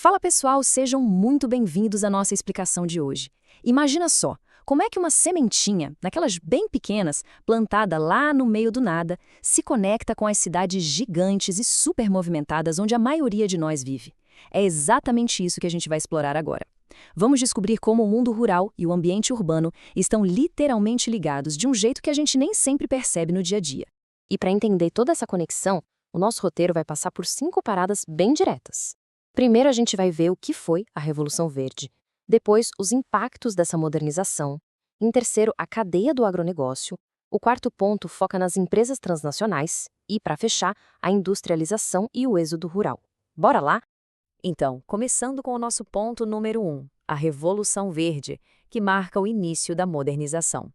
Fala pessoal, sejam muito bem-vindos à nossa explicação de hoje. Imagina só, como é que uma sementinha, daquelas bem pequenas, plantada lá no meio do nada, se conecta com as cidades gigantes e super movimentadas onde a maioria de nós vive. É exatamente isso que a gente vai explorar agora. Vamos descobrir como o mundo rural e o ambiente urbano estão literalmente ligados de um jeito que a gente nem sempre percebe no dia a dia. E para entender toda essa conexão, o nosso roteiro vai passar por 5 paradas bem diretas. Primeiro, a gente vai ver o que foi a Revolução Verde. Depois, os impactos dessa modernização. Em terceiro, a cadeia do agronegócio. O quarto ponto foca nas empresas transnacionais. E, para fechar, a industrialização e o êxodo rural. Bora lá? Então, começando com o nosso ponto número 1, a Revolução Verde, que marca o início da modernização.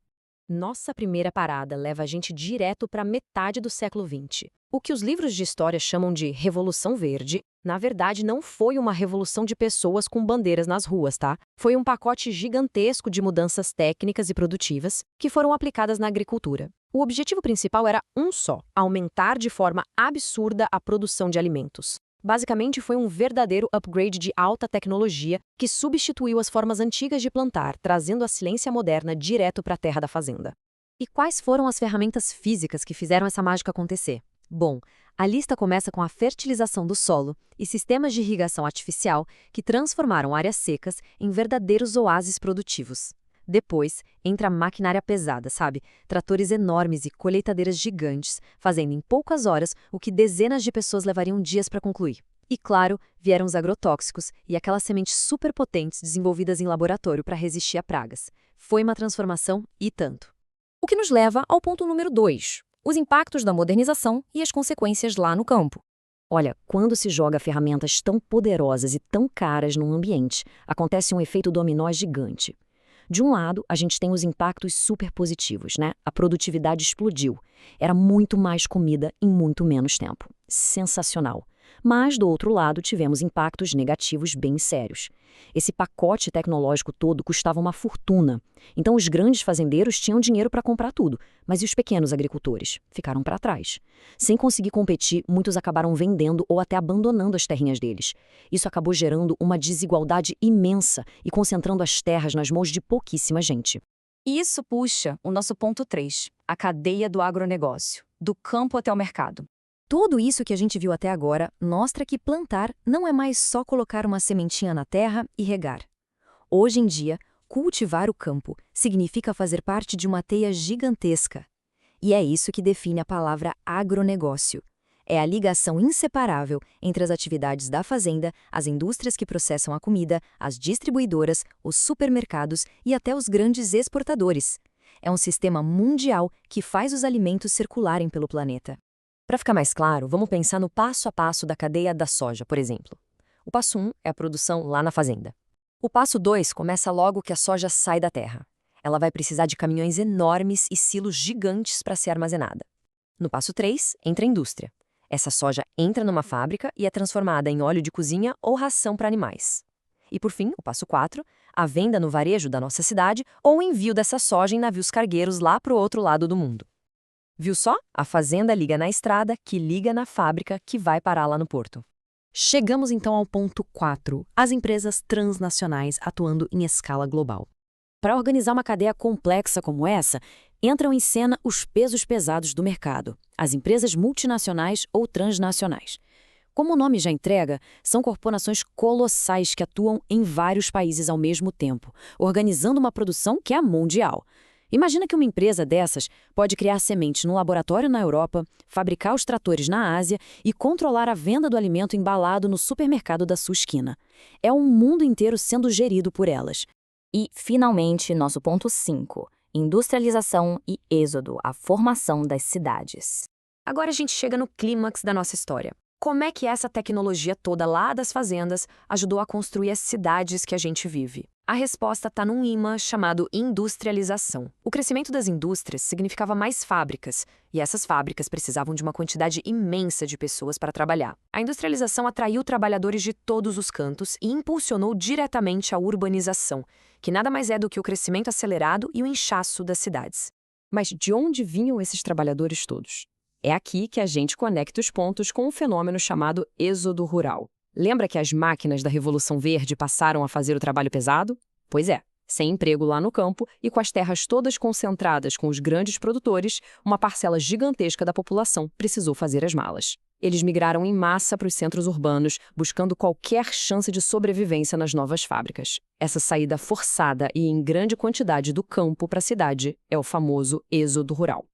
Nossa primeira parada leva a gente direto para a metade do século XX. O que os livros de história chamam de Revolução Verde, na verdade não foi uma revolução de pessoas com bandeiras nas ruas, tá? Foi um pacote gigantesco de mudanças técnicas e produtivas que foram aplicadas na agricultura. O objetivo principal era um só: aumentar de forma absurda a produção de alimentos. Basicamente, foi um verdadeiro upgrade de alta tecnologia que substituiu as formas antigas de plantar, trazendo a ciência moderna direto para a terra da fazenda. E quais foram as ferramentas físicas que fizeram essa mágica acontecer? Bom, a lista começa com a fertilização do solo e sistemas de irrigação artificial que transformaram áreas secas em verdadeiros oásis produtivos. Depois, entra a maquinária pesada, sabe? Tratores enormes e colheitadeiras gigantes, fazendo em poucas horas o que dezenas de pessoas levariam dias para concluir. E claro, vieram os agrotóxicos e aquelas sementes superpotentes desenvolvidas em laboratório para resistir a pragas. Foi uma transformação e tanto. O que nos leva ao ponto número 2, os impactos da modernização e as consequências lá no campo. Olha, quando se joga ferramentas tão poderosas e tão caras num ambiente, acontece um efeito dominó gigante. De um lado, a gente tem os impactos super positivos, né? A produtividade explodiu. Era muito mais comida em muito menos tempo. Sensacional. Mas, do outro lado, tivemos impactos negativos bem sérios. Esse pacote tecnológico todo custava uma fortuna. Então, os grandes fazendeiros tinham dinheiro para comprar tudo, mas e os pequenos agricultores? Ficaram para trás. Sem conseguir competir, muitos acabaram vendendo ou até abandonando as terrinhas deles. Isso acabou gerando uma desigualdade imensa e concentrando as terras nas mãos de pouquíssima gente. E isso puxa o nosso ponto 3, a cadeia do agronegócio, do campo até o mercado. Tudo isso que a gente viu até agora mostra que plantar não é mais só colocar uma sementinha na terra e regar. Hoje em dia, cultivar o campo significa fazer parte de uma teia gigantesca. E é isso que define a palavra agronegócio. É a ligação inseparável entre as atividades da fazenda, as indústrias que processam a comida, as distribuidoras, os supermercados e até os grandes exportadores. É um sistema mundial que faz os alimentos circularem pelo planeta. Para ficar mais claro, vamos pensar no passo a passo da cadeia da soja, por exemplo. O passo 1 é a produção lá na fazenda. O passo 2 começa logo que a soja sai da terra. Ela vai precisar de caminhões enormes e silos gigantes para ser armazenada. No passo 3, entra a indústria. Essa soja entra numa fábrica e é transformada em óleo de cozinha ou ração para animais. E por fim, o passo 4, a venda no varejo da nossa cidade ou o envio dessa soja em navios cargueiros lá para o outro lado do mundo. Viu só? A fazenda liga na estrada, que liga na fábrica, que vai parar lá no porto. Chegamos então ao ponto 4, as empresas transnacionais atuando em escala global. Para organizar uma cadeia complexa como essa, entram em cena os pesos pesados do mercado, as empresas multinacionais ou transnacionais. Como o nome já entrega, são corporações colossais que atuam em vários países ao mesmo tempo, organizando uma produção que é mundial. Imagina que uma empresa dessas pode criar sementes no laboratório na Europa, fabricar os tratores na Ásia e controlar a venda do alimento embalado no supermercado da sua esquina. É um mundo inteiro sendo gerido por elas. E, finalmente, nosso ponto 5, industrialização e êxodo, a formação das cidades. Agora a gente chega no clímax da nossa história. Como é que essa tecnologia toda lá das fazendas ajudou a construir as cidades que a gente vive? A resposta está num imã chamado industrialização. O crescimento das indústrias significava mais fábricas, e essas fábricas precisavam de uma quantidade imensa de pessoas para trabalhar. A industrialização atraiu trabalhadores de todos os cantos e impulsionou diretamente a urbanização, que nada mais é do que o crescimento acelerado e o inchaço das cidades. Mas de onde vinham esses trabalhadores todos? É aqui que a gente conecta os pontos com um fenômeno chamado êxodo rural. Lembra que as máquinas da Revolução Verde passaram a fazer o trabalho pesado? Pois é. Sem emprego lá no campo e com as terras todas concentradas com os grandes produtores, uma parcela gigantesca da população precisou fazer as malas. Eles migraram em massa para os centros urbanos, buscando qualquer chance de sobrevivência nas novas fábricas. Essa saída forçada e em grande quantidade do campo para a cidade é o famoso êxodo rural.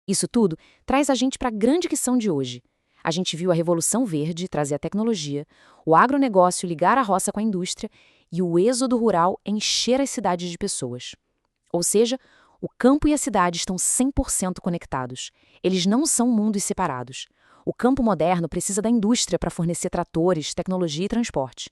Isso tudo traz a gente para a grande questão de hoje. A gente viu a Revolução Verde trazer a tecnologia, o agronegócio ligar a roça com a indústria e o êxodo rural encher as cidades de pessoas. Ou seja, o campo e a cidade estão 100% conectados. Eles não são mundos separados. O campo moderno precisa da indústria para fornecer tratores, tecnologia e transporte.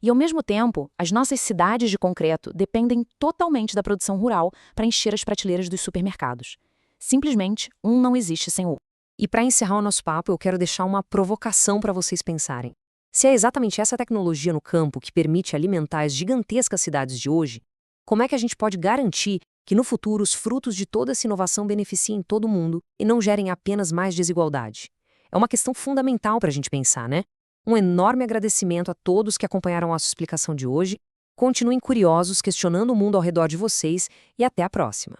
E, ao mesmo tempo, as nossas cidades de concreto dependem totalmente da produção rural para encher as prateleiras dos supermercados. Simplesmente, um não existe sem o outro. E para encerrar o nosso papo, eu quero deixar uma provocação para vocês pensarem. Se é exatamente essa tecnologia no campo que permite alimentar as gigantescas cidades de hoje, como é que a gente pode garantir que no futuro os frutos de toda essa inovação beneficiem todo mundo e não gerem apenas mais desigualdade? É uma questão fundamental para a gente pensar, né? Um enorme agradecimento a todos que acompanharam a nossa explicação de hoje. Continuem curiosos, questionando o mundo ao redor de vocês e até a próxima.